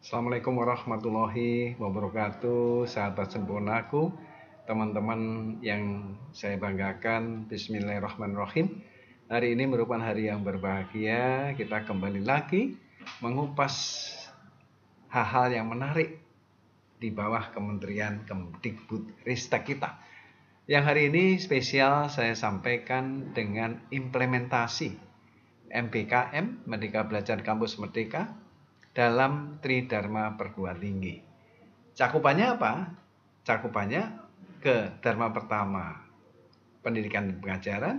Assalamualaikum warahmatullahi wabarakatuh, sahabat sempurnaku, teman-teman yang saya banggakan. Bismillahirrahmanirrahim. Hari ini merupakan hari yang berbahagia. Kita kembali lagi mengupas hal-hal yang menarik di bawah Kementerian Kemdikbudristek kita. Yang hari ini spesial saya sampaikan dengan implementasi MBKM, Merdeka Belajar Kampus Merdeka, dalam Tridharma Perguruan Tinggi. Cakupannya apa? Cakupannya ke Dharma pertama, pendidikan dan pengajaran,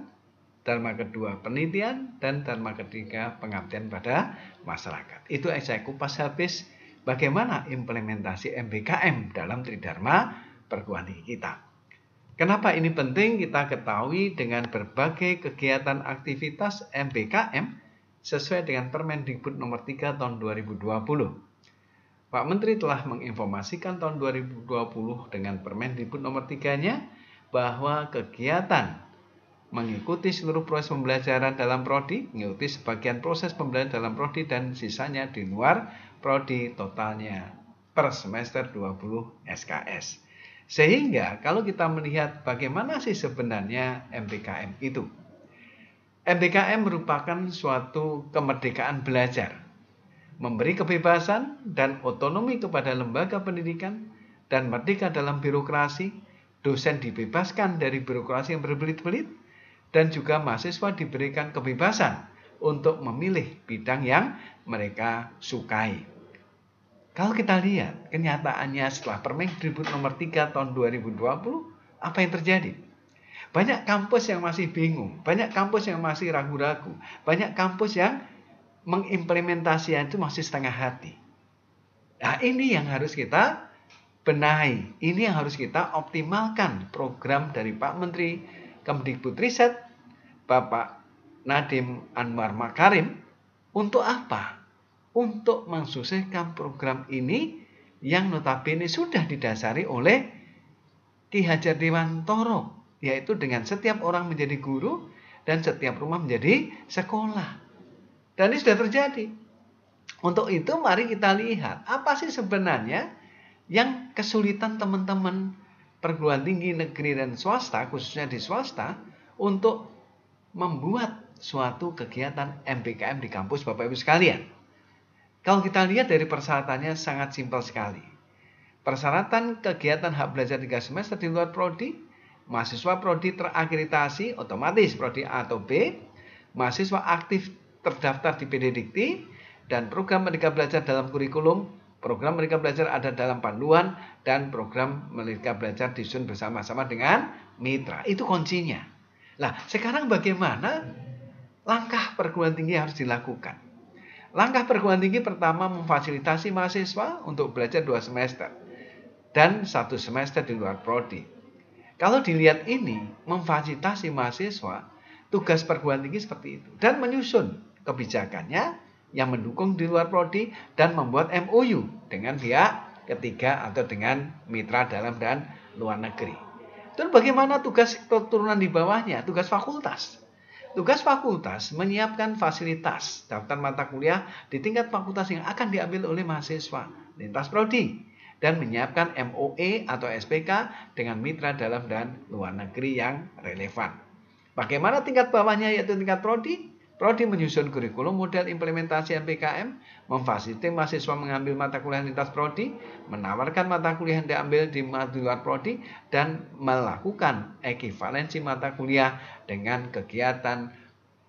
Dharma kedua, penelitian, dan Dharma ketiga, pengabdian pada masyarakat. Itu saya kupas habis bagaimana implementasi MBKM dalam Tridharma Perguruan Tinggi kita. Kenapa ini penting? Kita ketahui dengan berbagai kegiatan aktivitas MBKM sesuai dengan Permendikbud nomor 3 tahun 2020. Pak Menteri telah menginformasikan tahun 2020 dengan Permendikbud nomor 3-nya bahwa kegiatan mengikuti seluruh proses pembelajaran dalam prodi, mengikuti sebagian proses pembelajaran dalam prodi dan sisanya di luar prodi, totalnya per semester 20 SKS. Sehingga kalau kita melihat bagaimana sih sebenarnya MBKM itu. MBKM merupakan suatu kemerdekaan belajar, memberi kebebasan dan otonomi kepada lembaga pendidikan dan merdeka dalam birokrasi. Dosen dibebaskan dari birokrasi yang berbelit-belit dan juga mahasiswa diberikan kebebasan untuk memilih bidang yang mereka sukai. Kalau kita lihat kenyataannya setelah Permendikbud nomor 3 tahun 2020, apa yang terjadi? Banyak kampus yang masih bingung, banyak kampus yang masih ragu-ragu, banyak kampus yang mengimplementasikan itu masih setengah hati. Nah, ini yang harus kita benahi, ini yang harus kita optimalkan program dari Pak Menteri Kemdikbudristek, Bapak Nadiem Anwar Makarim. Untuk apa? Untuk mensukseskan program ini yang notabene sudah didasari oleh Ki Hajar Dewantoro, yaitu dengan setiap orang menjadi guru dan setiap rumah menjadi sekolah. Dan ini sudah terjadi. Untuk itu mari kita lihat apa sih sebenarnya yang kesulitan teman-teman perguruan tinggi negeri dan swasta, khususnya di swasta, untuk membuat suatu kegiatan MBKM di kampus Bapak Ibu sekalian. Kalau kita lihat dari persyaratannya sangat simpel sekali. Persyaratan kegiatan hak belajar 3 semester di luar prodi, mahasiswa prodi terakreditasi otomatis prodi A atau B, mahasiswa aktif terdaftar di PD Dikti, dan program Merdeka Belajar dalam kurikulum, program Merdeka Belajar ada dalam panduan, dan program Merdeka Belajar disusun bersama-sama dengan mitra. Itu kuncinya. Nah, sekarang bagaimana langkah perguruan tinggi harus dilakukan? Langkah perguruan tinggi pertama memfasilitasi mahasiswa untuk belajar 2 semester dan 1 semester di luar prodi. Kalau dilihat ini, memfasilitasi mahasiswa, tugas perguruan tinggi seperti itu. Dan menyusun kebijakannya yang mendukung di luar prodi dan membuat MOU dengan pihak ketiga atau dengan mitra dalam dan luar negeri. Dan bagaimana tugas turunan di bawahnya? Tugas fakultas. Tugas fakultas menyiapkan fasilitas daftar mata kuliah di tingkat fakultas yang akan diambil oleh mahasiswa lintas prodi dan menyiapkan MOE atau SPK dengan mitra dalam dan luar negeri yang relevan. Bagaimana tingkat bawahnya yaitu tingkat prodi? Prodi menyusun kurikulum model implementasi MBKM, memfasilitasi mahasiswa mengambil mata kuliah lintas prodi, menawarkan mata kuliah yang diambil di luar prodi, dan melakukan ekivalensi mata kuliah dengan kegiatan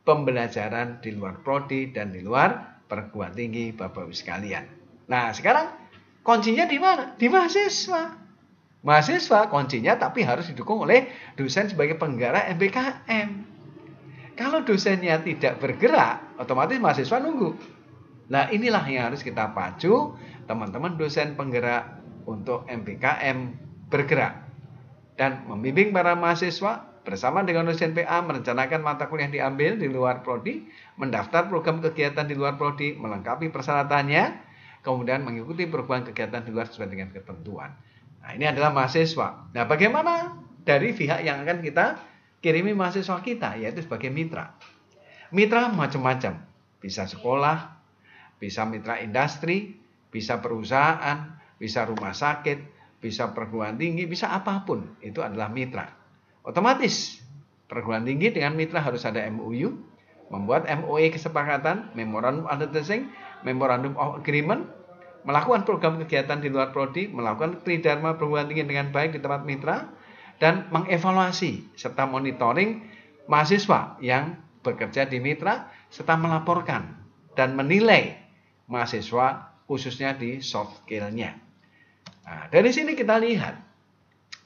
pembelajaran di luar prodi dan di luar perguruan tinggi Bapak Ibu sekalian. Nah, sekarang kuncinya di mana? Di mahasiswa. Mahasiswa kuncinya tapi harus didukung oleh dosen sebagai penggerak MBKM. Kalau dosennya tidak bergerak, otomatis mahasiswa nunggu. Nah, inilah yang harus kita pacu, teman-teman dosen penggerak untuk MBKM bergerak. Dan membimbing para mahasiswa bersama dengan dosen PA merencanakan mata kuliah yang diambil di luar prodi, mendaftar program kegiatan di luar prodi, melengkapi persyaratannya, kemudian mengikuti program kegiatan di luar sesuai dengan ketentuan. Nah, ini adalah mahasiswa. Nah, bagaimana dari pihak yang akan kita kirimi mahasiswa kita, yaitu sebagai mitra. Mitra macam-macam, bisa sekolah, bisa mitra industri, bisa perusahaan, bisa rumah sakit, bisa perguruan tinggi, bisa apapun, itu adalah mitra. Otomatis perguruan tinggi dengan mitra harus ada MOU, membuat MOA kesepakatan, Memorandum of Understanding, Memorandum of Agreement, melakukan program kegiatan di luar prodi, melakukan tridharma perguruan tinggi dengan baik di tempat mitra, dan mengevaluasi serta monitoring mahasiswa yang bekerja di mitra, serta melaporkan dan menilai mahasiswa khususnya di soft skill-nya. Nah, dari sini kita lihat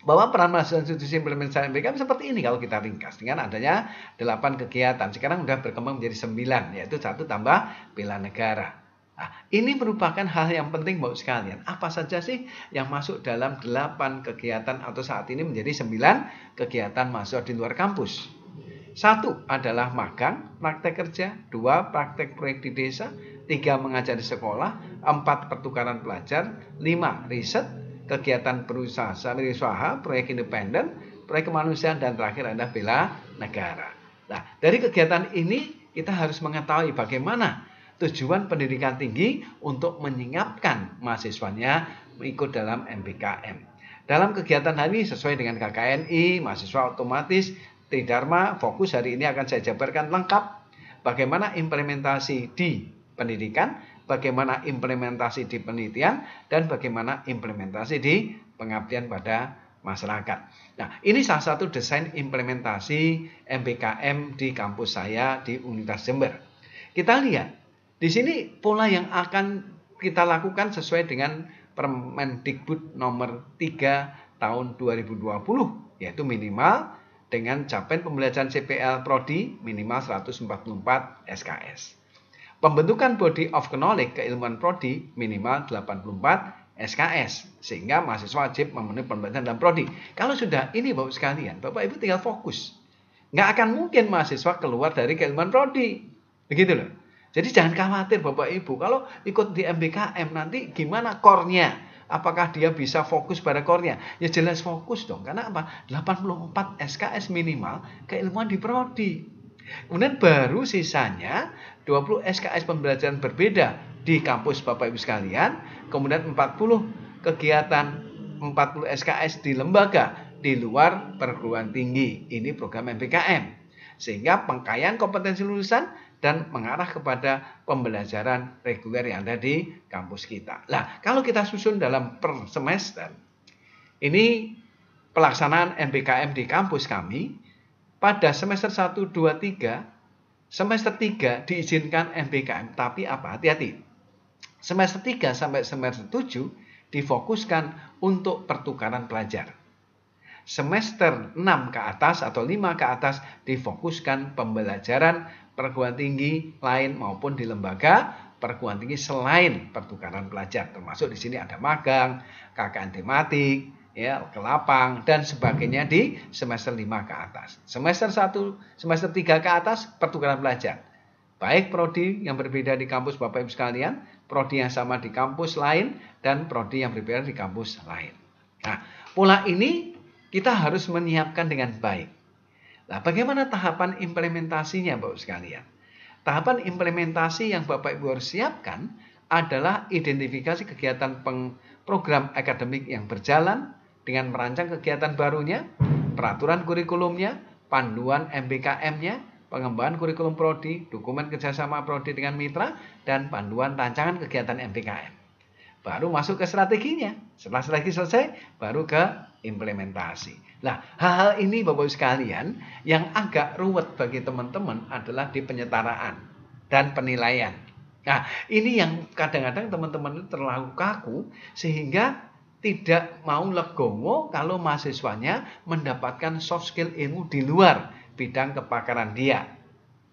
bahwa peran mahasiswa institusi implementasi MBKM seperti ini kalau kita ringkas dengan adanya 8 kegiatan. Sekarang sudah berkembang menjadi 9, yaitu 1 tambah bela negara. Nah, ini merupakan hal yang penting Bapak sekalian. Apa saja sih yang masuk dalam 8 kegiatan atau saat ini menjadi 9 kegiatan mahasiswa di luar kampus? 1 adalah magang, praktek kerja, 2 praktek proyek di desa, 3 mengajar di sekolah, 4 pertukaran pelajar, 5 riset, kegiatan berusaha, proyek independen, proyek kemanusiaan, dan terakhir adalah bela negara. Nah, dari kegiatan ini kita harus mengetahui bagaimana tujuan pendidikan tinggi untuk menyiapkan mahasiswanya ikut dalam MBKM. Dalam kegiatan hari ini sesuai dengan KKNI, mahasiswa otomatis tridharma fokus hari ini akan saya jabarkan lengkap bagaimana implementasi di pendidikan, bagaimana implementasi di penelitian, dan bagaimana implementasi di pengabdian pada masyarakat. Nah, ini salah satu desain implementasi MBKM di kampus saya di Universitas Jember. Kita lihat, di sini pola yang akan kita lakukan sesuai dengan Permendikbud nomor 3 tahun 2020, yaitu minimal dengan capaian pembelajaran CPL Prodi minimal 144 SKS. Pembentukan Body of Knowledge keilmuan Prodi minimal 84 SKS. Sehingga mahasiswa wajib memenuhi pembelajaran dalam Prodi. Kalau sudah ini Bapak sekalian, Bapak Ibu tinggal fokus. Nggak akan mungkin mahasiswa keluar dari keilmuan Prodi. Begitu loh. Jadi jangan khawatir Bapak Ibu. Kalau ikut di MBKM nanti gimana core-nya? Apakah dia bisa fokus pada core-nya? Ya jelas fokus dong. Karena apa? 84 SKS minimal keilmuan di Prodi. Kemudian baru sisanya 20 SKS pembelajaran berbeda di kampus Bapak Ibu sekalian. Kemudian 40 kegiatan 40 SKS di lembaga di luar perguruan tinggi. Ini program MBKM. Sehingga pengkayaan kompetensi lulusan dan mengarah kepada pembelajaran reguler yang ada di kampus kita. Nah, kalau kita susun dalam per semester, ini pelaksanaan MBKM di kampus kami, pada semester 1, 2, 3, semester 3 diizinkan MBKM. Tapi apa? Hati-hati. Semester 3 sampai semester 7 difokuskan untuk pertukaran pelajar. Semester 6 ke atas atau 5 ke atas difokuskan pembelajaran perguruan tinggi lain maupun di lembaga perguruan tinggi selain pertukaran pelajar. Termasuk di sini ada magang, KKN tematik, ya, ke lapang dan sebagainya di semester 5 ke atas. Semester 1, semester 3 ke atas pertukaran pelajar. Baik prodi yang berbeda di kampus Bapak Ibu sekalian, prodi yang sama di kampus lain, dan prodi yang berbeda di kampus lain. Nah, pola ini kita harus menyiapkan dengan baik. Nah, bagaimana tahapan implementasinya Bapak Ibu sekalian? Tahapan implementasi yang Bapak Ibu harus siapkan adalah identifikasi kegiatan program akademik yang berjalan dengan merancang kegiatan barunya, peraturan kurikulumnya, panduan MBKM-nya, pengembangan kurikulum prodi, dokumen kerjasama prodi dengan mitra, dan panduan rancangan kegiatan MBKM. Baru masuk ke strateginya. Setelah strategi selesai, baru ke implementasi. Nah, hal-hal ini Bapak Ibu sekalian yang agak ruwet bagi teman-teman adalah di penyetaraan dan penilaian. Nah, ini yang kadang-kadang teman-teman itu terlalu kaku sehingga tidak mau legowo kalau mahasiswanya mendapatkan soft skill ilmu di luar bidang kepakaran dia.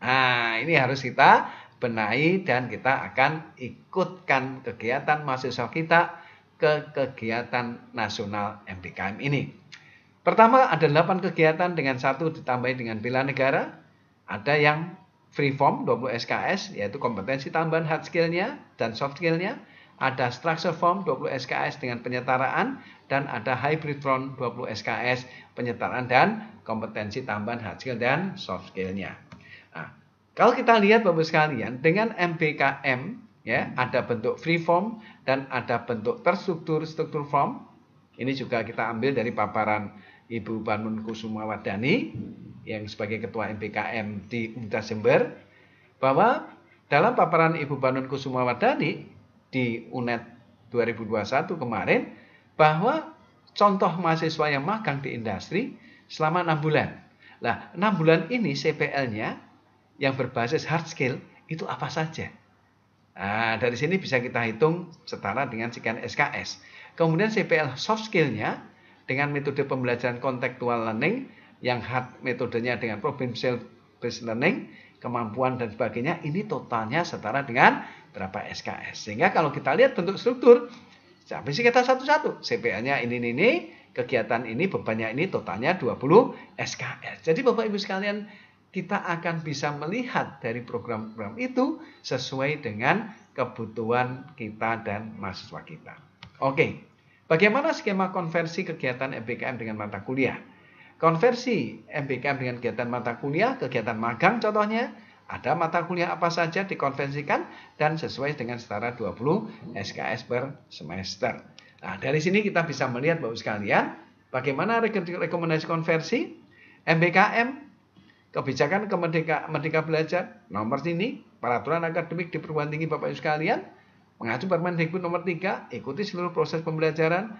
Nah, ini harus kita benahi dan kita akan ikutkan kegiatan mahasiswa kita ke kegiatan nasional MBKM ini. Pertama ada 8 kegiatan dengan 1 ditambahi dengan bela negara. Ada yang free form 20 SKS yaitu kompetensi tambahan hard skill-nya dan soft skill-nya. Ada structure form 20 SKS dengan penyetaraan dan ada hybrid form 20 SKS penyetaraan dan kompetensi tambahan hard skill dan soft skill-nya. Nah, kalau kita lihat Bapak sekalian dengan MBKM ya, ada bentuk free form dan ada bentuk terstruktur, struktur form. Ini juga kita ambil dari paparan Ibu Banun Kusumawardhani yang sebagai Ketua MBKM di Universitas Jember, bahwa dalam paparan Ibu Banun Kusumawardhani di UNED 2021 kemarin, bahwa contoh mahasiswa yang magang di industri selama 6 bulan. Nah, 6 bulan ini CPL-nya yang berbasis hard skill itu apa saja? Nah, dari sini bisa kita hitung setara dengan sekian SKS. Kemudian CPL soft skill-nya dengan metode pembelajaran contextual learning, yang hard metodenya dengan problem based learning, kemampuan dan sebagainya, ini totalnya setara dengan berapa SKS. Sehingga kalau kita lihat bentuk struktur, sampai sih kita satu-satu. CPL-nya ini, kegiatan ini, bebannya ini, totalnya 20 SKS. Jadi Bapak Ibu sekalian, kita akan bisa melihat dari program-program itu sesuai dengan kebutuhan kita dan mahasiswa kita. Oke, bagaimana skema konversi kegiatan MBKM dengan mata kuliah? Konversi MBKM dengan kegiatan mata kuliah, kegiatan magang contohnya, ada mata kuliah apa saja dikonversikan dan sesuai dengan setara 20 SKS per semester. Nah, dari sini kita bisa melihat Bapak sekalian, bagaimana rekomendasi konversi MBKM, kebijakan Merdeka Belajar nomor ini, peraturan akademik di perguruan tinggi Bapak Ibu sekalian, mengacu Permendikbud nomor 3, ikuti seluruh proses pembelajaran,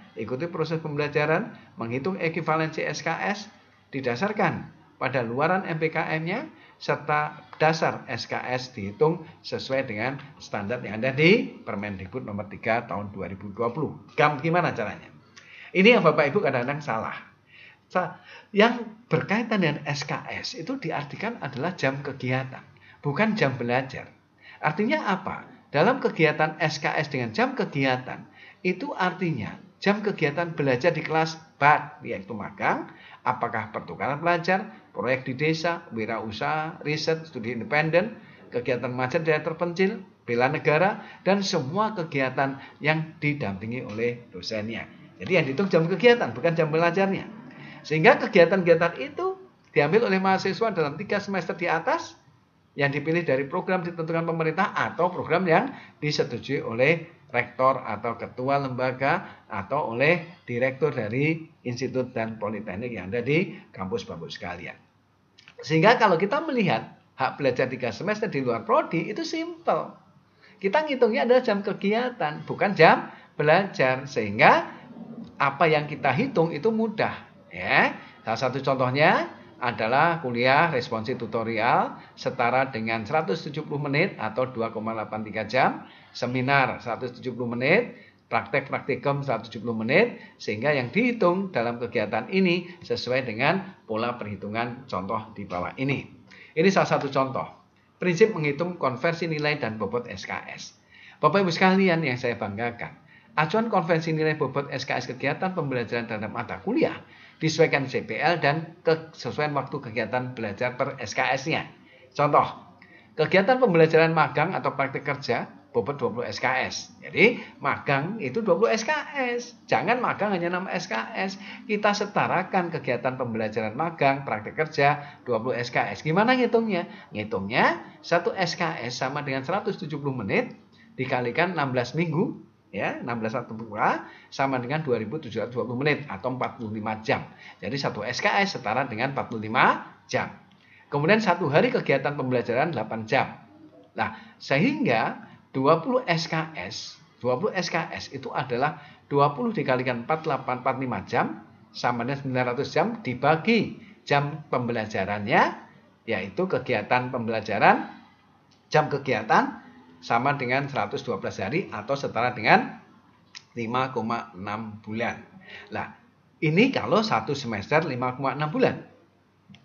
menghitung ekivalensi SKS, didasarkan pada luaran MBKM-nya, serta dasar SKS dihitung sesuai dengan standar yang ada di Permendikbud nomor 3 tahun 2020. Gimana caranya? Ini yang Bapak Ibu kadang-kadang salah. Yang berkaitan dengan SKS itu diartikan adalah jam kegiatan, bukan jam belajar. Artinya apa? Dalam kegiatan SKS dengan jam kegiatan, itu artinya jam kegiatan belajar di kelas BAD, yaitu magang, apakah pertukaran pelajar, proyek di desa, wirausaha, riset, studi independen, kegiatan mahasiswa daerah terpencil, bela negara, dan semua kegiatan yang didampingi oleh dosennya. Jadi yang dihitung jam kegiatan, bukan jam belajarnya. Sehingga kegiatan-kegiatan itu diambil oleh mahasiswa dalam 3 semester di atas yang dipilih dari program ditentukan pemerintah atau program yang disetujui oleh rektor atau ketua lembaga atau oleh direktur dari institut dan politeknik yang ada di kampus Bapak sekalian. Sehingga kalau kita melihat hak belajar 3 semester di luar prodi itu simple. Kita ngitungnya adalah jam kegiatan, bukan jam belajar. Sehingga apa yang kita hitung itu mudah. Ya, salah satu contohnya adalah kuliah responsif tutorial setara dengan 170 menit atau 2,83 jam, seminar 170 menit, praktek praktikum 170 menit, sehingga yang dihitung dalam kegiatan ini sesuai dengan pola perhitungan contoh di bawah ini. Ini salah satu contoh prinsip menghitung konversi nilai dan bobot SKS. Bapak Ibu sekalian yang saya banggakan, acuan konversi nilai bobot SKS kegiatan pembelajaran terhadap mata kuliah disesuaikan CPL dan kesesuaian waktu kegiatan belajar per SKS-nya. Contoh, kegiatan pembelajaran magang atau praktik kerja bobot 20 SKS. Jadi, magang itu 20 SKS. Jangan magang hanya 6 SKS. Kita setarakan kegiatan pembelajaran magang, praktik kerja 20 SKS. Gimana ngitungnya? Ngitungnya 1 SKS sama dengan 170 menit dikalikan 16 minggu. Ya, 16 bulan sama dengan 2720 menit atau 45 jam. Jadi 1 SKS setara dengan 45 jam. Kemudian 1 hari kegiatan pembelajaran 8 jam. Nah, sehingga 20 SKS itu adalah 20 dikalikan 4845 jam sama dengan 900 jam dibagi jam pembelajarannya, yaitu kegiatan pembelajaran jam kegiatan sama dengan 112 hari atau setara dengan 5,6 bulan. Nah, ini kalau 1 semester 5,6 bulan.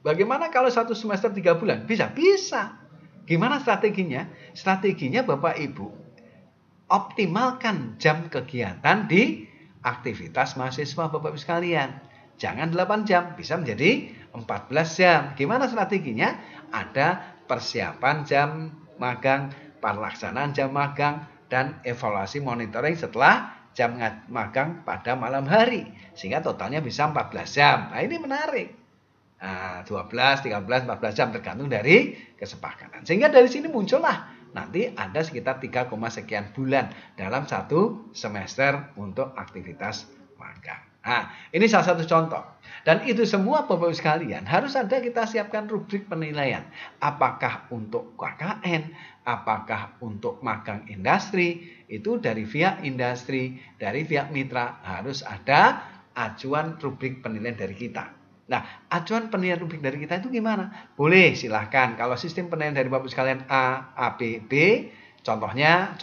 Bagaimana kalau 1 semester 3 bulan? Bisa. Gimana strateginya? Strateginya Bapak Ibu, optimalkan jam kegiatan di aktivitas mahasiswa Bapak Ibu sekalian. Jangan 8 jam, bisa menjadi 14 jam. Gimana strateginya? Ada persiapan jam magang, pelaksanaan jam magang, dan evaluasi monitoring setelah jam magang pada malam hari. Sehingga totalnya bisa 14 jam. Nah, ini menarik. 12, 13, 14 jam tergantung dari kesepakatan. Sehingga dari sini muncullah nanti ada sekitar 3, sekian bulan dalam 1 semester untuk aktivitas magang. Nah, ini salah satu contoh. Dan itu semua Bapak Ibu sekalian harus ada kita siapkan rubrik penilaian. Apakah untuk KKN, apakah untuk magang industri, itu dari pihak industri, dari pihak mitra harus ada acuan rubrik penilaian dari kita. Nah, acuan penilaian rubrik dari kita itu gimana? Boleh, silahkan. Kalau sistem penilaian dari Bapak sekalian A, B, contohnya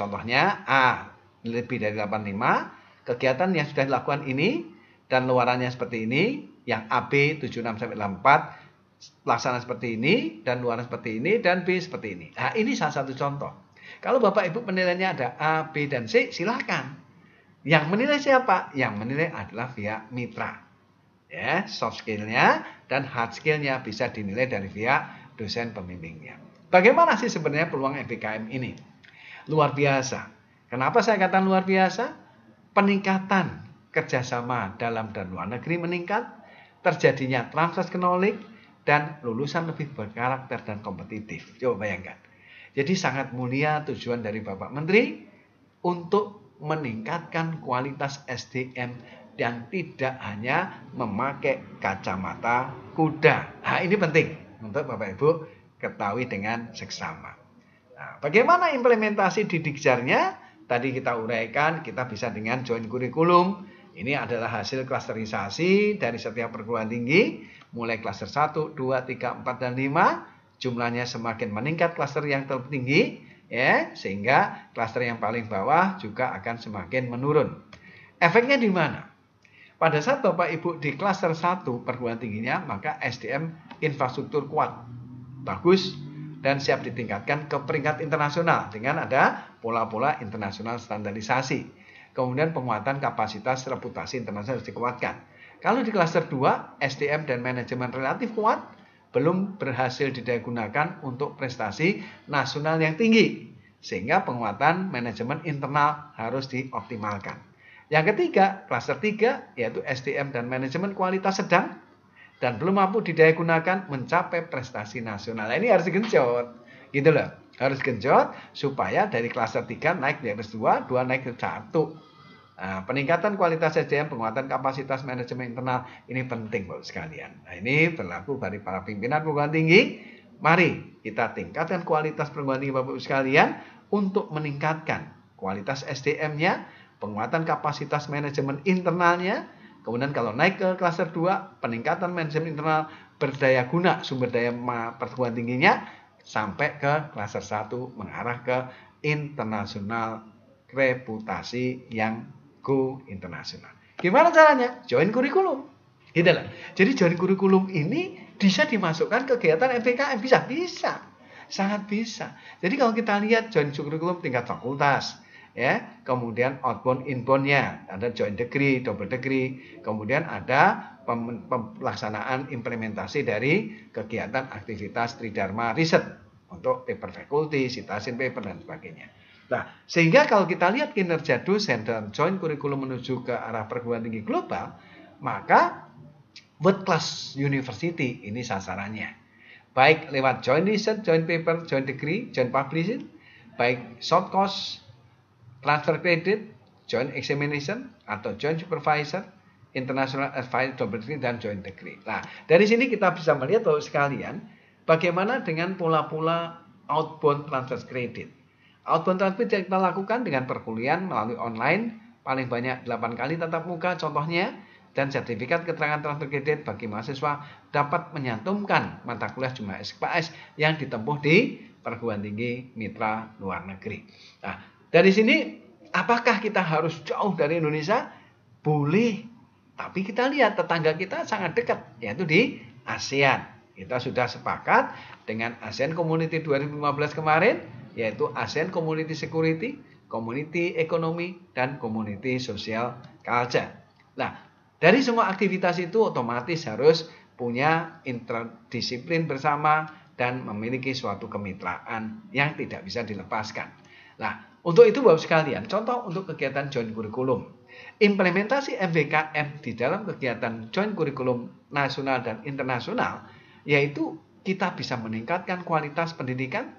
A lebih dari 85, kegiatan yang sudah dilakukan ini dan luarannya seperti ini, yang AB 76-84 pelaksana seperti ini dan luaran seperti ini dan B seperti ini. Nah, ini salah satu contoh. Kalau Bapak Ibu penilaiannya ada A, B, dan C, silahkan. Yang menilai siapa? Yang menilai adalah pihak mitra. Ya, soft skill-nya dan hard skill-nya bisa dinilai dari pihak dosen pembimbingnya. Bagaimana sih sebenarnya peluang MBKM ini? Luar biasa. Kenapa saya katakan luar biasa? Peningkatan kerjasama dalam dan luar negeri meningkat, terjadinya transfer knowledge, dan lulusan lebih berkarakter dan kompetitif. Coba bayangkan. Jadi sangat mulia tujuan dari Bapak Menteri untuk meningkatkan kualitas SDM dan tidak hanya memakai kacamata kuda. Nah, ini penting untuk Bapak Ibu ketahui dengan seksama. Nah, bagaimana implementasi di Dikjarnya? Tadi kita uraikan, kita bisa dengan join kurikulum. Ini adalah hasil klasterisasi dari setiap perguruan tinggi, mulai klaster 1, 2, 3, 4, dan 5. Jumlahnya semakin meningkat klaster yang tertinggi, ya, sehingga klaster yang paling bawah juga akan semakin menurun. Efeknya di mana? Pada saat Bapak Ibu di klaster 1 perguruan tingginya, maka SDM infrastruktur kuat, bagus, dan siap ditingkatkan ke peringkat internasional dengan ada pola-pola internasional standarisasi. Kemudian penguatan kapasitas reputasi internasional harus dikuatkan. Kalau di klaster 2, SDM dan manajemen relatif kuat, belum berhasil didayagunakan untuk prestasi nasional yang tinggi, sehingga penguatan manajemen internal harus dioptimalkan. Yang ketiga, klaster 3, yaitu SDM dan manajemen kualitas sedang dan belum mampu didayagunakan mencapai prestasi nasional. Nah, ini harus digenjot, gitu loh. Harus genjot supaya dari klaster 3 naik di atas 2, 2 naik ke 1. Nah, peningkatan kualitas SDM, penguatan kapasitas manajemen internal, ini penting Bapak sekalian. Nah, ini berlaku bagi para pimpinan perguruan tinggi. Mari kita tingkatkan kualitas perguruan tinggi Bapak sekalian untuk meningkatkan kualitas SDM-nya, penguatan kapasitas manajemen internalnya. Kemudian kalau naik ke klaster 2, peningkatan manajemen internal, berdaya guna sumber daya perguruan tingginya, sampai ke klaster 1 mengarah ke internasional, reputasi yang go internasional. Gimana caranya? Join kurikulum. Gitu lah. Jadi join kurikulum ini bisa dimasukkan kegiatan MBKM, bisa. Sangat bisa. Jadi kalau kita lihat join kurikulum tingkat fakultas, ya, kemudian outbound inbound-nya, ada joint degree, double degree, kemudian ada pelaksanaan implementasi dari kegiatan aktivitas tridharma riset untuk paper faculty, citasin paper dan sebagainya. Nah, sehingga kalau kita lihat kinerja dosen dan joint kurikulum menuju ke arah perguruan tinggi global, maka world class university ini sasarannya. Baik lewat joint research, joint paper, joint degree, joint publishing, baik short course, transfer credit, joint examination, atau joint supervisor, international advice, double degree, dan joint degree. Nah, dari sini kita bisa melihat Bapak sekalian, bagaimana dengan pola-pola outbound transfer credit. Outbound transfer yang kita lakukan dengan perkuliahan melalui online, paling banyak 8 kali tatap muka contohnya, dan sertifikat keterangan transfer kredit bagi mahasiswa dapat menyantumkan mata kuliah Jumlah SKS yang ditempuh di perguruan tinggi mitra luar negeri. Nah, dari sini apakah kita harus jauh dari Indonesia? Boleh, tapi kita lihat tetangga kita sangat dekat, yaitu di ASEAN. Kita sudah sepakat dengan ASEAN Community 2015 kemarin, yaitu ASEAN Community Security, Community Economy, dan Community Social Culture. Nah, dari semua aktivitas itu otomatis harus punya interdisiplin bersama dan memiliki suatu kemitraan yang tidak bisa dilepaskan. Nah, untuk itu Bapak sekalian, contoh untuk kegiatan joint kurikulum. Implementasi MBKM di dalam kegiatan joint kurikulum nasional dan internasional, yaitu kita bisa meningkatkan kualitas pendidikan,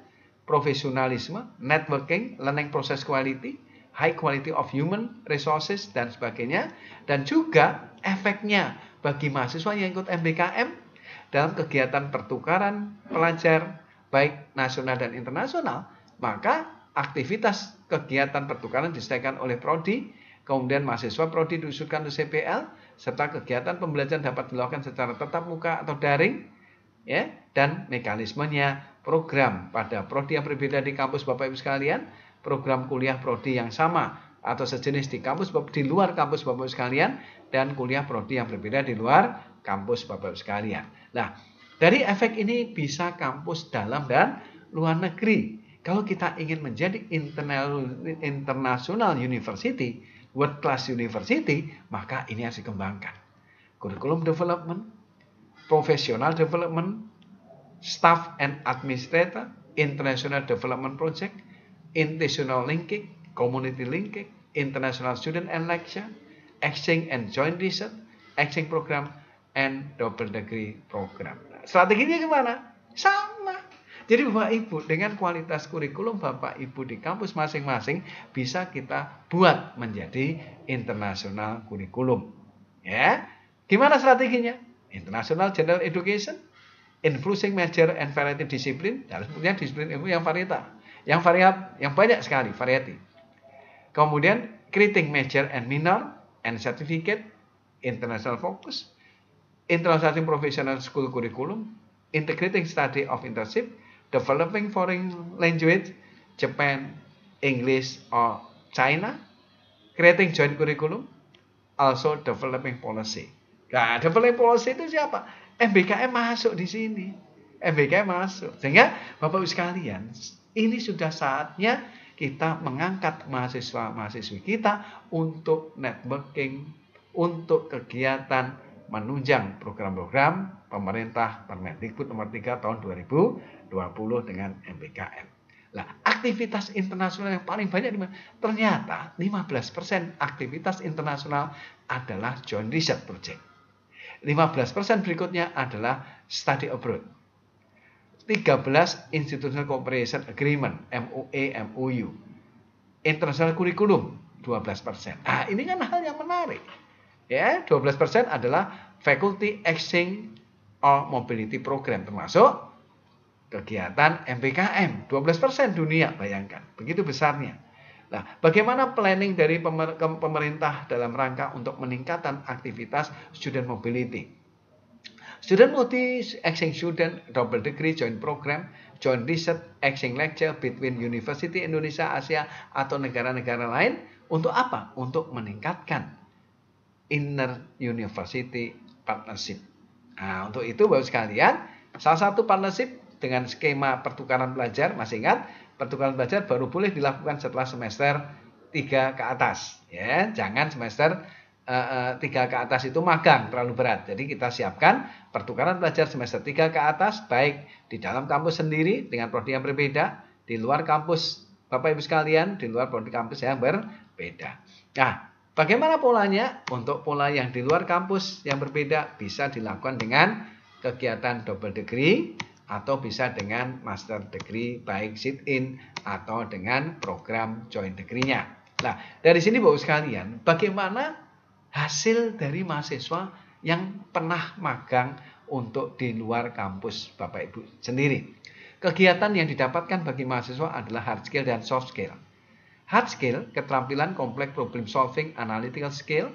profesionalisme, networking, learning process quality, high quality of human resources, dan sebagainya. Dan juga efeknya bagi mahasiswa yang ikut MBKM dalam kegiatan pertukaran pelajar, baik nasional dan internasional, maka aktivitas kegiatan pertukaran disediakan oleh Prodi, kemudian mahasiswa Prodi diusulkan ke CPL, serta kegiatan pembelajaran dapat dilakukan secara tatap muka atau daring, ya, dan mekanismenya program pada Prodi yang berbeda di kampus Bapak Ibu sekalian, program kuliah Prodi yang sama atau sejenis di kampus di luar kampus Bapak Ibu sekalian, dan kuliah Prodi yang berbeda di luar kampus Bapak Ibu sekalian. Nah, dari efek ini bisa kampus dalam dan luar negeri. Kalau kita ingin menjadi international university, world class university, maka ini harus dikembangkan. Curriculum development, professional development, staff and administrator, international development project, intentional linking, community linking, international student and lecture, exchange and joint research, exchange program, and double degree program. Strateginya gimana? Sama. Jadi Bapak Ibu, dengan kualitas kurikulum Bapak Ibu di kampus masing-masing bisa kita buat menjadi internasional kurikulum. Ya. Gimana strateginya? International General Education, infusing major and variety discipline, harus punya disiplin ilmu yang varietas, yang banyak sekali, variety. Kemudian creating major and minor and certificate, international focus, international professional school curriculum, integrating study of internship, developing foreign language, Japan, English, or China, creating joint curriculum, also developing policy. Nah, developing policy itu siapa? MBKM masuk di sini. MBKM masuk. Sehingga Bapak Ibu sekalian, ini sudah saatnya kita mengangkat mahasiswa-mahasiswi kita untuk networking, untuk kegiatan menunjang program-program pemerintah Permendikbud nomor 3 tahun 2020 dengan MBKM. Nah, aktivitas internasional yang paling banyak di mana? Ternyata 15% aktivitas internasional adalah joint research project. 15% berikutnya adalah study abroad. 13 Institutional Cooperation Agreement, MOA, MOU. International Curriculum, 12%. Nah, ini kan hal yang menarik. Ya, 12% adalah Faculty Exchange or Mobility Program, termasuk kegiatan MBKM. 12% dunia, bayangkan. Begitu besarnya. Nah, bagaimana planning dari pemerintah dalam rangka untuk meningkatkan aktivitas student mobility? Student multi exchange student, double degree, joint program, joint research, exchange lecture between University Indonesia, Asia, atau negara-negara lain. Untuk apa? Untuk meningkatkan inner university partnership. Nah, untuk itu Bapak sekalian, salah satu partnership dengan skema pertukaran pelajar, masih ingat, pertukaran pelajar baru boleh dilakukan setelah semester 3 ke atas. Ya, jangan semester 3 ke atas itu magang, terlalu berat. Jadi kita siapkan pertukaran pelajar semester 3 ke atas, baik di dalam kampus sendiri dengan prodi yang berbeda, di luar kampus Bapak Ibu sekalian, di luar prodi kampus yang berbeda. Nah, bagaimana polanya? Untuk pola yang di luar kampus yang berbeda bisa dilakukan dengan kegiatan double degree atau bisa dengan master degree baik sit-in atau dengan program joint degree-nya. Nah, dari sini Bapak sekalian, bagaimana hasil dari mahasiswa yang pernah magang untuk di luar kampus Bapak Ibu sendiri? Kegiatan yang didapatkan bagi mahasiswa adalah hard skill dan soft skill. Hard skill, keterampilan kompleks problem solving, analytical skill.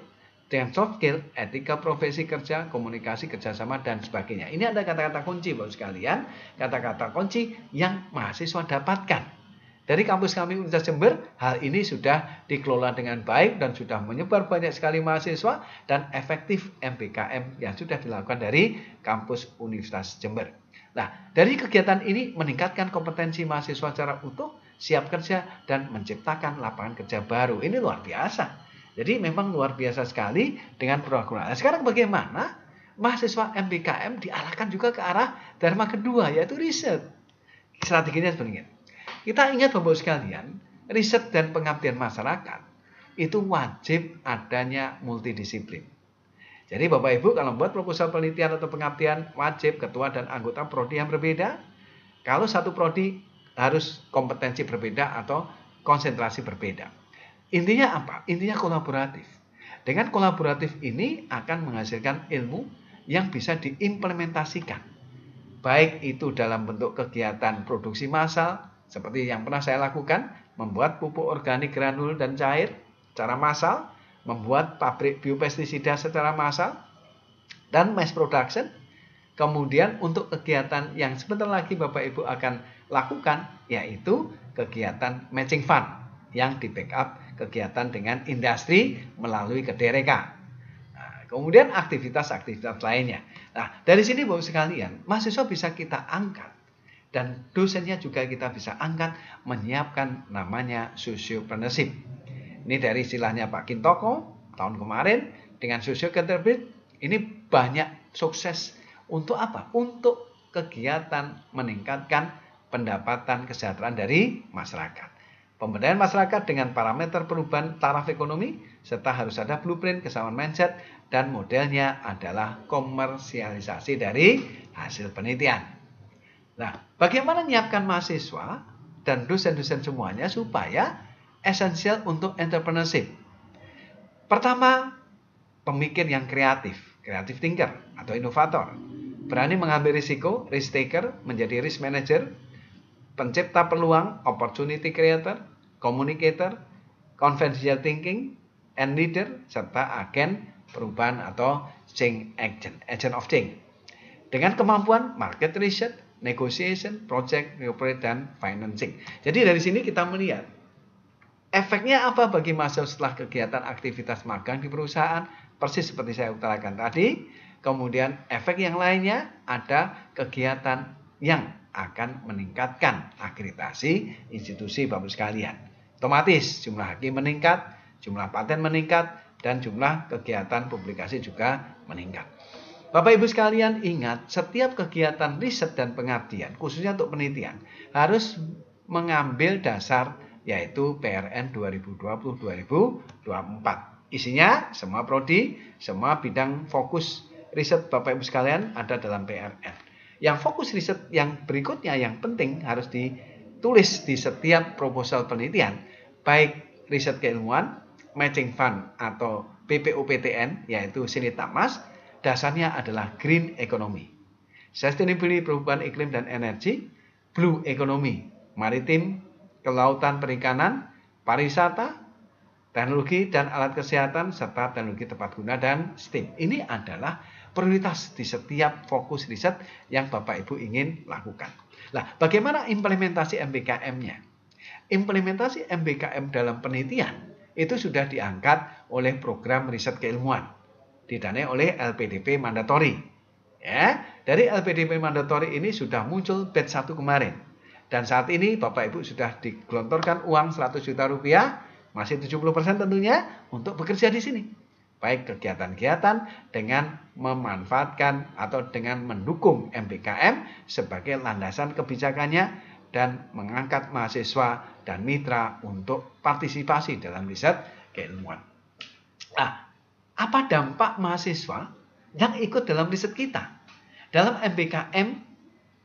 Dengan soft skill, etika profesi kerja, komunikasi, kerjasama, dan sebagainya. Ini ada kata-kata kunci Bapak sekalian, kata-kata kunci yang mahasiswa dapatkan. Dari kampus kami Universitas Jember, hal ini sudah dikelola dengan baik dan sudah menyebar banyak sekali mahasiswa dan efektif MBKM yang sudah dilakukan dari kampus Universitas Jember. Nah, dari kegiatan ini meningkatkan kompetensi mahasiswa secara utuh, siap kerja, dan menciptakan lapangan kerja baru. Ini luar biasa. Jadi memang luar biasa sekali dengan program. Nah, sekarang bagaimana mahasiswa MBKM diarahkan juga ke arah dharma kedua, yaitu riset. Strateginya sebenarnya. Kita ingat Bapak sekalian, riset dan pengabdian masyarakat itu wajib adanya multidisiplin. Jadi Bapak Ibu kalau membuat proposal penelitian atau pengabdian, wajib ketua dan anggota prodi yang berbeda. Kalau satu prodi harus kompetensi berbeda atau konsentrasi berbeda. Intinya apa? Intinya kolaboratif. Dengan kolaboratif ini akan menghasilkan ilmu yang bisa diimplementasikan. Baik itu dalam bentuk kegiatan produksi massal, seperti yang pernah saya lakukan, membuat pupuk organik granul dan cair secara massal, membuat pabrik biopestisida secara massal, dan mass production. Kemudian untuk kegiatan yang sebentar lagi Bapak Ibu akan lakukan, yaitu kegiatan matching fund yang di backup kegiatan dengan industri melalui kedereka. Nah, kemudian aktivitas-aktivitas lainnya. Nah, dari sini Bapak sekalian, mahasiswa bisa kita angkat dan dosennya juga kita bisa angkat menyiapkan namanya sociopreneurship. Ini dari istilahnya Pak Kintoko tahun kemarin dengan sociopreneurship ini banyak sukses. Untuk apa? Untuk kegiatan meningkatkan pendapatan kesejahteraan dari masyarakat. Pemberdayaan masyarakat dengan parameter perubahan taraf ekonomi, serta harus ada blueprint kesamaan mindset, dan modelnya adalah komersialisasi dari hasil penelitian. Nah, bagaimana menyiapkan mahasiswa dan dosen-dosen semuanya supaya esensial untuk entrepreneurship? Pertama, pemikir yang kreatif, creative thinker atau inovator. Berani mengambil risiko, risk taker, menjadi risk manager, pencipta peluang, opportunity creator, communicator, conventional thinking, and leader, serta agen perubahan atau change agent of change. Dengan kemampuan market research, negotiation, project, corporate, dan financing. Jadi dari sini kita melihat efeknya apa bagi mahasiswa setelah kegiatan aktivitas magang di perusahaan, persis seperti saya utarakan tadi. Kemudian efek yang lainnya ada kegiatan yang akan meningkatkan akreditasi institusi Bapak sekalian. Otomatis jumlah hakim meningkat, jumlah paten meningkat, dan jumlah kegiatan publikasi juga meningkat. Bapak Ibu sekalian ingat, setiap kegiatan riset dan pengabdian, khususnya untuk penelitian, harus mengambil dasar yaitu PRN 2020-2024. Isinya semua prodi, semua bidang fokus riset Bapak Ibu sekalian ada dalam PRN. Yang fokus riset yang berikutnya yang penting harus ditulis di setiap proposal penelitian, baik riset keilmuan, matching fund atau BPOPTN yaitu Sinitamas, dasarnya adalah green economy, sustainability perubahan iklim dan energi, blue economy, maritim, kelautan perikanan, pariwisata, teknologi dan alat kesehatan, serta teknologi tepat guna dan STEAM. Ini adalah prioritas di setiap fokus riset yang Bapak Ibu ingin lakukan. Nah, bagaimana implementasi MBKM-nya? Implementasi MBKM dalam penelitian itu sudah diangkat oleh program riset keilmuan, didanai oleh LPDP Mandatory. Ya, dari LPDP Mandatory ini sudah muncul batch 1 kemarin. Dan saat ini Bapak Ibu sudah digelontorkan uang 100 juta rupiah, masih 70% tentunya untuk bekerja di sini. Baik kegiatan-kegiatan dengan memanfaatkan atau dengan mendukung MBKM sebagai landasan kebijakannya dan mengangkat mahasiswa dan mitra untuk partisipasi dalam riset keilmuan. Nah, apa dampak mahasiswa yang ikut dalam riset kita? Dalam MBKM,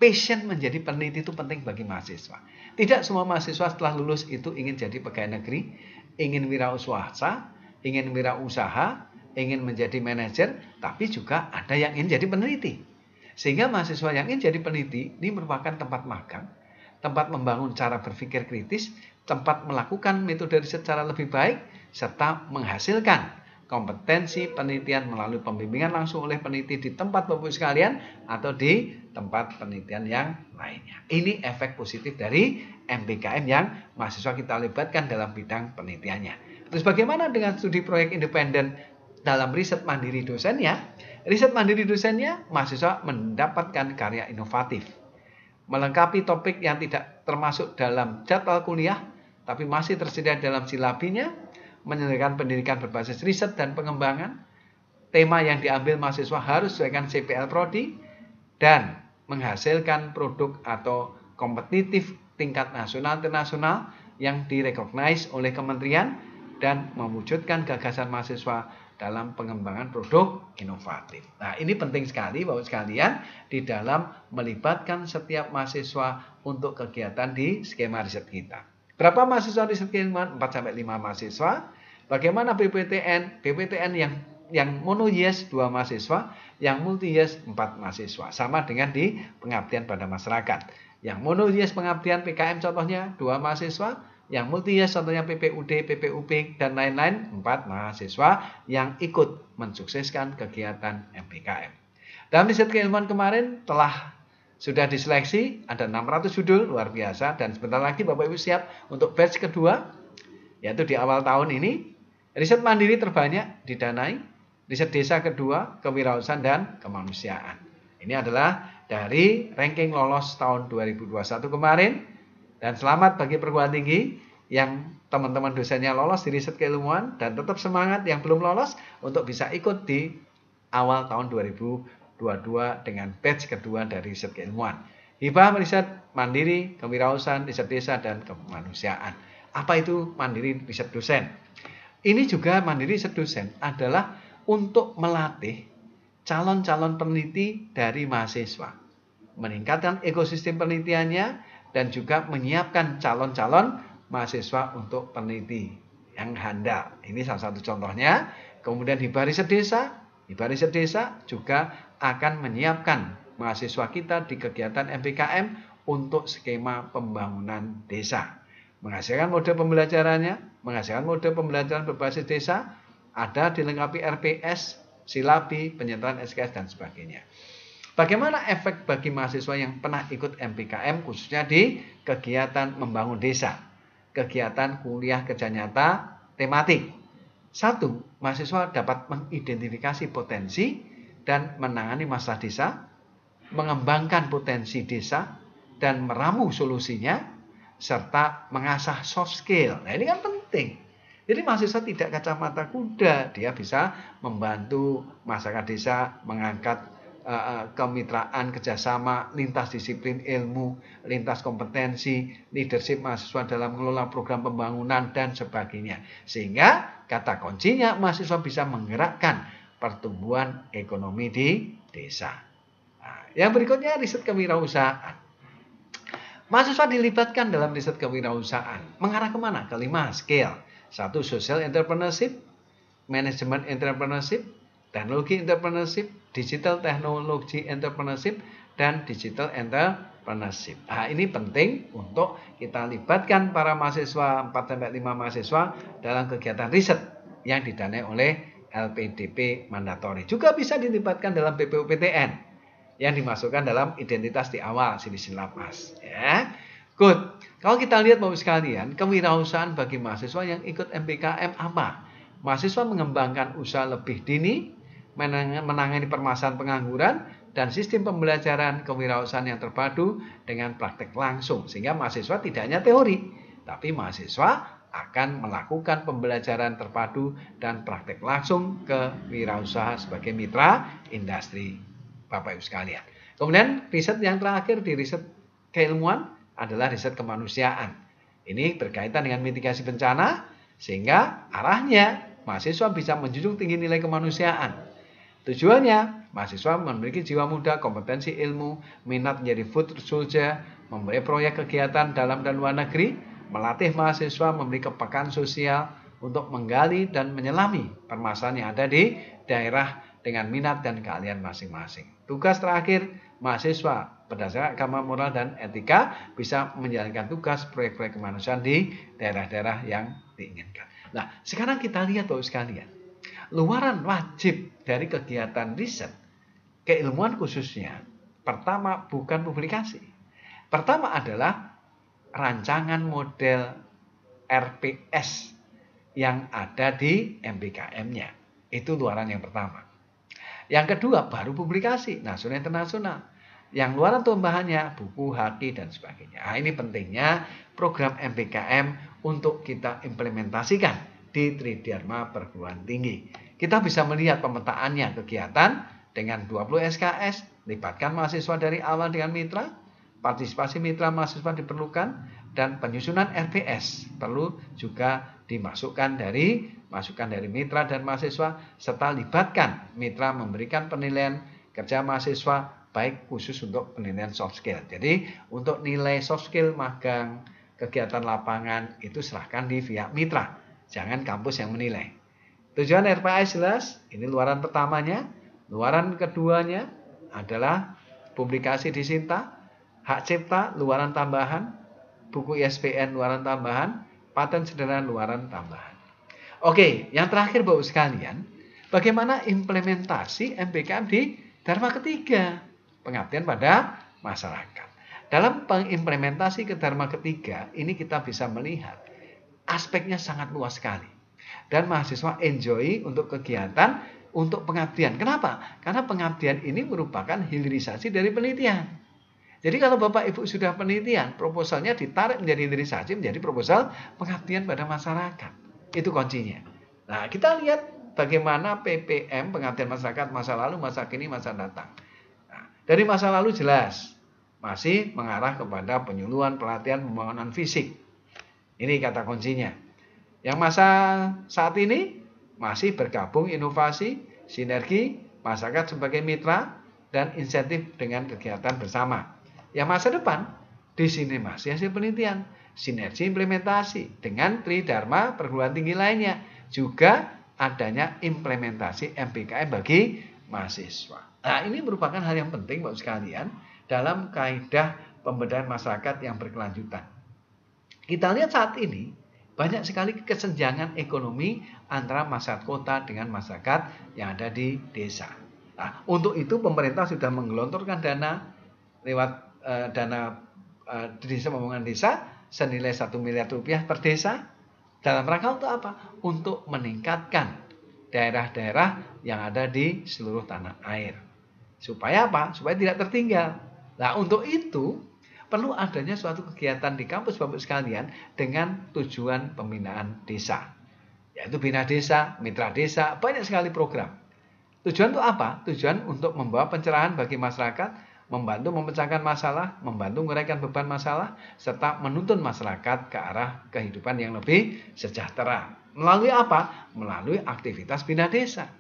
passion menjadi peneliti itu penting bagi mahasiswa. Tidak semua mahasiswa setelah lulus itu ingin jadi pegawai negeri, ingin wirausaha, ingin wirausaha, ingin menjadi manajer, tapi juga ada yang ingin jadi peneliti. Sehingga mahasiswa yang ingin jadi peneliti ini merupakan tempat magang, tempat membangun cara berpikir kritis, tempat melakukan metode riset secara lebih baik, serta menghasilkan kompetensi penelitian melalui pembimbingan langsung oleh peneliti di tempat Bapak sekalian atau di tempat penelitian yang lainnya. Ini efek positif dari MBKM yang mahasiswa kita libatkan dalam bidang penelitiannya. Terus bagaimana dengan studi proyek independen dalam riset mandiri dosennya? Riset mandiri dosennya, mahasiswa mendapatkan karya inovatif, melengkapi topik yang tidak termasuk dalam jadwal kuliah, tapi masih tersedia dalam silabinya, menyelesaikan pendidikan berbasis riset dan pengembangan. Tema yang diambil mahasiswa harus sesuaikan CPL Prodi, dan menghasilkan produk atau kompetitif tingkat nasional internasional yang direcognize oleh kementerian, dan mewujudkan gagasan mahasiswa dalam pengembangan produk inovatif. Nah, ini penting sekali Bapak sekalian di dalam melibatkan setiap mahasiswa untuk kegiatan di skema riset kita. Berapa mahasiswa riset keilmuan? 4-5 mahasiswa. Bagaimana PPTN? PPTN yang mono yes 2 mahasiswa, yang multi yes 4 mahasiswa. Sama dengan di pengabdian pada masyarakat. Yang mono yes pengabdian PKM contohnya 2 mahasiswa, yang multi yes contohnya PPUD, PPUP, dan lain-lain 4 mahasiswa yang ikut mensukseskan kegiatan MPKM. Dalam riset keilmuan kemarin sudah diseleksi, ada 600 judul, luar biasa. Dan sebentar lagi Bapak Ibu siap untuk batch kedua, yaitu di awal tahun ini. Riset mandiri terbanyak didanai, riset desa kedua, kewirausahaan dan kemanusiaan. Ini adalah dari ranking lolos tahun 2021 kemarin. Dan selamat bagi perguruan tinggi yang teman-teman dosennya lolos di riset keilmuan, dan tetap semangat yang belum lolos untuk bisa ikut di awal tahun 2022 dengan batch kedua dari riset keilmuan. Hibah riset mandiri, kewirausahaan, riset desa, dan kemanusiaan. Apa itu mandiri riset dosen? Ini juga mandiri riset dosen adalah untuk melatih calon-calon peneliti dari mahasiswa, meningkatkan ekosistem penelitiannya, dan juga menyiapkan calon-calon mahasiswa untuk peneliti yang handal. Ini salah satu contohnya. Kemudian hibah riset desa. Hibah riset desa juga akan menyiapkan mahasiswa kita di kegiatan MPKM untuk skema pembangunan desa. Menghasilkan mode pembelajarannya, menghasilkan mode pembelajaran berbasis desa, ada dilengkapi RPS, silabi, penyertaan SKS, dan sebagainya. Bagaimana efek bagi mahasiswa yang pernah ikut MPKM khususnya di kegiatan membangun desa, kegiatan kuliah kerja nyata tematik? 1. Mahasiswa dapat mengidentifikasi potensi dan menangani masalah desa, mengembangkan potensi desa dan meramu solusinya, serta mengasah soft skill. Nah, ini kan penting. Jadi mahasiswa tidak kacamata kuda, dia bisa membantu masyarakat desa mengangkat kemitraan, kerjasama, lintas disiplin ilmu, lintas kompetensi, leadership mahasiswa dalam mengelola program pembangunan, dan sebagainya. Sehingga kata kuncinya mahasiswa bisa menggerakkan pertumbuhan ekonomi di desa. Nah, yang berikutnya riset kewirausahaan. Mahasiswa dilibatkan dalam riset kewirausahaan. Mengarah kemana? Kelima, scale. 1. Social entrepreneurship, management entrepreneurship, teknologi entrepreneurship, digital technology entrepreneurship, dan digital entrepreneurship. Nah, ini penting untuk kita libatkan para mahasiswa, 4-5 mahasiswa dalam kegiatan riset yang didanai oleh LPDP mandatori. Juga bisa dilibatkan dalam PPUPTN yang dimasukkan dalam identitas di awal silsilah mas. Ya. Good. Kalau kita lihat Bapak sekalian, kewirausahaan bagi mahasiswa yang ikut MPKM apa? Mahasiswa mengembangkan usaha lebih dini, menangani permasalahan pengangguran, dan sistem pembelajaran kewirausahaan yang terpadu dengan praktek langsung. Sehingga mahasiswa tidak hanya teori, tapi mahasiswa akan melakukan pembelajaran terpadu dan praktek langsung kewirausahaan sebagai mitra industri Bapak Ibu sekalian. Kemudian riset yang terakhir di riset keilmuan adalah riset kemanusiaan. Ini berkaitan dengan mitigasi bencana, sehingga arahnya mahasiswa bisa menjunjung tinggi nilai kemanusiaan. Tujuannya, mahasiswa memiliki jiwa muda, kompetensi ilmu, minat menjadi food soldier, memberi proyek kegiatan dalam dan luar negeri, melatih mahasiswa memberi kepekaan sosial untuk menggali dan menyelami permasalahan yang ada di daerah dengan minat dan keahlian masing-masing. Tugas terakhir, mahasiswa berdasarkan agama, moral, dan etika bisa menjalankan tugas proyek-proyek kemanusiaan di daerah-daerah yang diinginkan. Nah, sekarang kita lihat Bapak sekalian. Luaran wajib dari kegiatan riset keilmuan khususnya, pertama bukan publikasi. Pertama adalah rancangan model RPS yang ada di MPKM-nya. Itu luaran yang pertama. Yang kedua baru publikasi nasional internasional. Yang luaran tambahannya buku, haki, dan sebagainya. Nah, ini pentingnya program MPKM untuk kita implementasikan di Tridharma Perguruan Tinggi. Kita bisa melihat pemetaannya kegiatan dengan 20 SKS, libatkan mahasiswa dari awal dengan mitra, partisipasi mitra mahasiswa diperlukan, dan penyusunan RPS perlu juga dimasukkan dari masukan dari mitra dan mahasiswa, serta libatkan mitra memberikan penilaian kerja mahasiswa baik khusus untuk penelitian soft skill. Jadi untuk nilai soft skill, magang, kegiatan lapangan itu serahkan di pihak mitra, jangan kampus yang menilai. Tujuan RPAS jelas, ini luaran pertamanya. Luaran keduanya adalah publikasi di Sinta, hak cipta luaran tambahan, buku ISBN luaran tambahan, paten sederhana luaran tambahan. Oke, yang terakhir Bapak sekalian, bagaimana implementasi MBKM di Dharma ketiga, pengabdian pada masyarakat. Dalam pengimplementasi ke Dharma ketiga, ini kita bisa melihat aspeknya sangat luas sekali. Dan mahasiswa enjoy untuk kegiatan, untuk pengabdian. Kenapa? Karena pengabdian ini merupakan hilirisasi dari penelitian. Jadi kalau Bapak Ibu sudah penelitian, proposalnya ditarik menjadi hilirisasi, menjadi proposal pengabdian pada masyarakat. Itu kuncinya. Nah, kita lihat bagaimana PPM, pengabdian masyarakat, masa lalu, masa kini, masa datang. Nah, dari masa lalu jelas, masih mengarah kepada penyuluhan, pelatihan, pembangunan fisik. Ini kata kuncinya. Yang masa saat ini, masih bergabung inovasi, sinergi, masyarakat sebagai mitra, dan insentif dengan kegiatan bersama. Yang masa depan, di sini masih hasil penelitian, sinergi implementasi dengan Tridharma perguruan tinggi lainnya, juga adanya implementasi MBKM bagi mahasiswa. Nah, ini merupakan hal yang penting Bapak sekalian dalam kaidah pemberdayaan masyarakat yang berkelanjutan. Kita lihat saat ini banyak sekali kesenjangan ekonomi antara masyarakat kota dengan masyarakat yang ada di desa. Nah, untuk itu pemerintah sudah menggelontorkan dana lewat dana desa pembangunan desa senilai 1 miliar rupiah per desa. Dalam rangka untuk apa? Untuk meningkatkan daerah-daerah yang ada di seluruh tanah air. Supaya apa? Supaya tidak tertinggal. Nah, untuk itu perlu adanya suatu kegiatan di kampus Bapak sekalian dengan tujuan pembinaan desa. Yaitu bina desa, mitra desa, banyak sekali program. Tujuan untuk apa? Tujuan untuk membawa pencerahan bagi masyarakat, membantu memecahkan masalah, membantu menguraikan beban masalah, serta menuntun masyarakat ke arah kehidupan yang lebih sejahtera. Melalui apa? Melalui aktivitas bina desa,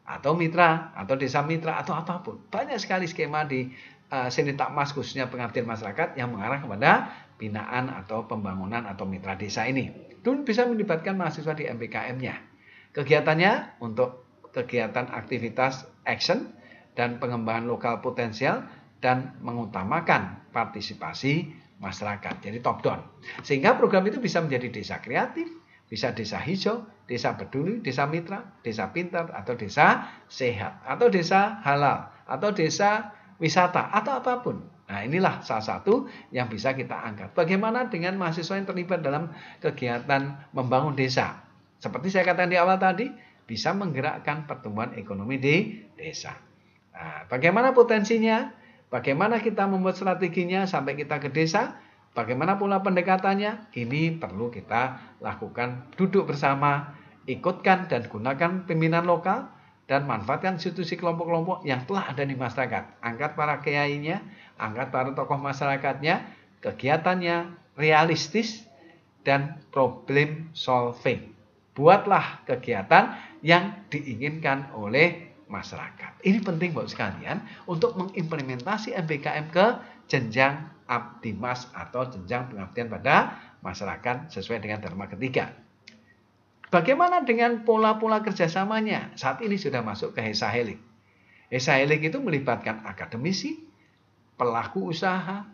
atau mitra, atau desa mitra, atau apapun. Banyak sekali skema di Sinitakmas khususnya pengabdian masyarakat yang mengarah kepada binaan atau pembangunan atau mitra desa ini. Itu bisa melibatkan mahasiswa di MBKM-nya. Kegiatannya untuk kegiatan aktivitas action dan pengembangan lokal potensial dan mengutamakan partisipasi masyarakat. Jadi top down. Sehingga program itu bisa menjadi desa kreatif, bisa desa hijau, desa peduli, desa mitra, desa pintar, atau desa sehat, atau desa halal, atau desa wisata, atau apapun. Nah, inilah salah satu yang bisa kita angkat. Bagaimana dengan mahasiswa yang terlibat dalam kegiatan membangun desa? Seperti saya katakan di awal tadi, bisa menggerakkan pertumbuhan ekonomi di desa. Nah, bagaimana potensinya? Bagaimana kita membuat strateginya sampai kita ke desa? Bagaimana pula pendekatannya? Ini perlu kita lakukan, duduk bersama, ikutkan dan gunakan pimpinan lokal, dan manfaatkan institusi kelompok-kelompok yang telah ada di masyarakat. Angkat para kiainya, angkat para tokoh masyarakatnya, kegiatannya realistis dan problem solving. Buatlah kegiatan yang diinginkan oleh masyarakat. Ini penting Bapak sekalian untuk mengimplementasi MBKM ke jenjang Abdimas atau jenjang pengabdian pada masyarakat sesuai dengan Dharma ketiga. Bagaimana dengan pola-pola kerjasamanya? Saat ini sudah masuk ke Hesahelik. Hesahelik itu melibatkan akademisi, pelaku usaha,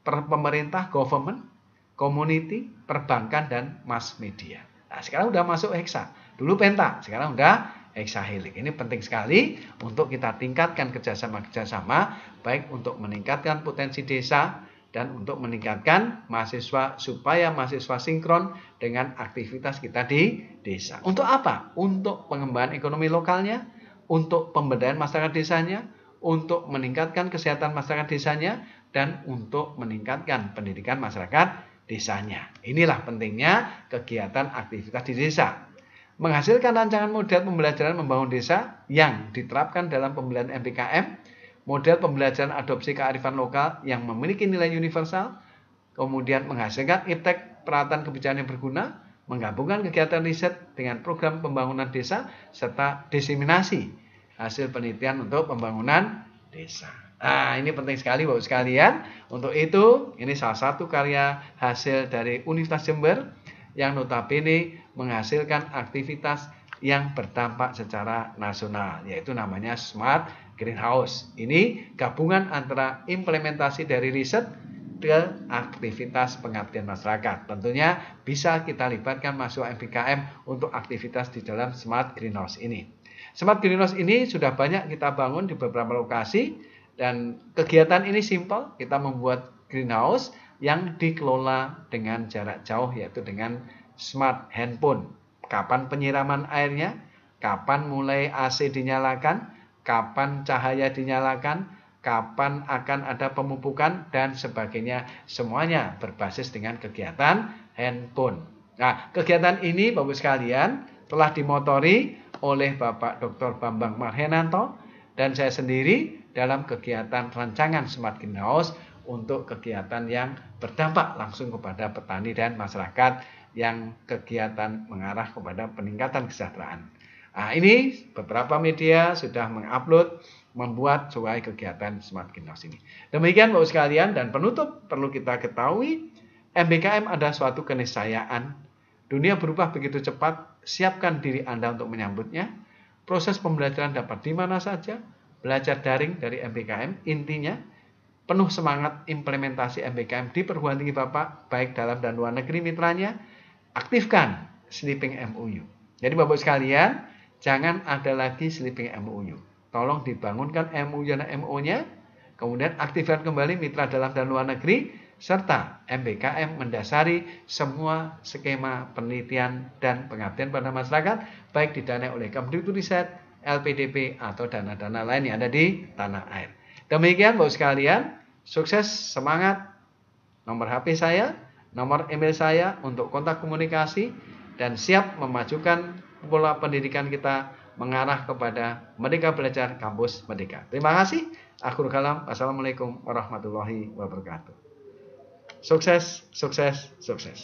pemerintah, government, community, perbankan, dan mass media. Nah, sekarang udah masuk Heksa. Dulu Penta, sekarang udah Hesahelik. Ini penting sekali untuk kita tingkatkan kerjasama-kerjasama, baik untuk meningkatkan potensi desa, dan untuk meningkatkan mahasiswa supaya mahasiswa sinkron dengan aktivitas kita di desa. Untuk apa? Untuk pengembangan ekonomi lokalnya, untuk pemberdayaan masyarakat desanya, untuk meningkatkan kesehatan masyarakat desanya, dan untuk meningkatkan pendidikan masyarakat desanya. Inilah pentingnya kegiatan aktivitas di desa. Menghasilkan rancangan model pembelajaran membangun desa yang diterapkan dalam pembelajaran MBKM, model pembelajaran adopsi kearifan lokal yang memiliki nilai universal, kemudian menghasilkan iptek peralatan kebijakan yang berguna, menggabungkan kegiatan riset dengan program pembangunan desa, serta diseminasi hasil penelitian untuk pembangunan desa. Nah, ini penting sekali Bapak sekalian. Untuk itu, ini salah satu karya hasil dari Universitas Jember yang notabene menghasilkan aktivitas yang berdampak secara nasional, yaitu namanya Smart Greenhouse. Ini gabungan antara implementasi dari riset ke aktivitas pengabdian masyarakat. Tentunya bisa kita libatkan masuk MBKM untuk aktivitas di dalam Smart Greenhouse ini. Smart Greenhouse ini sudah banyak kita bangun di beberapa lokasi, dan kegiatan ini simpel, kita membuat greenhouse yang dikelola dengan jarak jauh, yaitu dengan smart handphone. Kapan penyiraman airnya, kapan mulai AC dinyalakan, kapan cahaya dinyalakan, kapan akan ada pemupukan, dan sebagainya. Semuanya berbasis dengan kegiatan handphone. Nah, kegiatan ini Bapak sekalian telah dimotori oleh Bapak Dr. Bambang Marhenanto dan saya sendiri dalam kegiatan rancangan Smart Greenhouse untuk kegiatan yang berdampak langsung kepada petani dan masyarakat, yang kegiatan mengarah kepada peningkatan kesejahteraan. Nah, ini beberapa media sudah mengupload, membuat sesuai kegiatan Smart Greenhouse ini. Demikian Bapak sekalian, dan penutup perlu kita ketahui, MBKM ada suatu keniscayaan. Dunia berubah begitu cepat, siapkan diri Anda untuk menyambutnya. Proses pembelajaran dapat di mana saja. Belajar daring dari MBKM, intinya penuh semangat implementasi MBKM di perguruan tinggi Bapak, baik dalam dan luar negeri mitranya. Aktifkan sleeping MOU. Jadi Bapak sekalian, jangan ada lagi sleeping MOU. Tolong dibangunkan MOU dan MO-nya, kemudian aktifkan kembali mitra dalam dan luar negeri, serta MBKM mendasari semua skema penelitian dan pengabdian pada masyarakat, baik didanai oleh Kemdikbud Riset, LPDP, atau dana-dana lain yang ada di tanah air. Demikian Bapak sekalian, sukses, semangat. Nomor HP saya, nomor email saya untuk kontak komunikasi, dan siap memajukan pola pendidikan kita mengarah kepada Merdeka Belajar Kampus Merdeka. Terima kasih. Akhirul kalam. Wassalamualaikum warahmatullahi wabarakatuh. Sukses, sukses, sukses.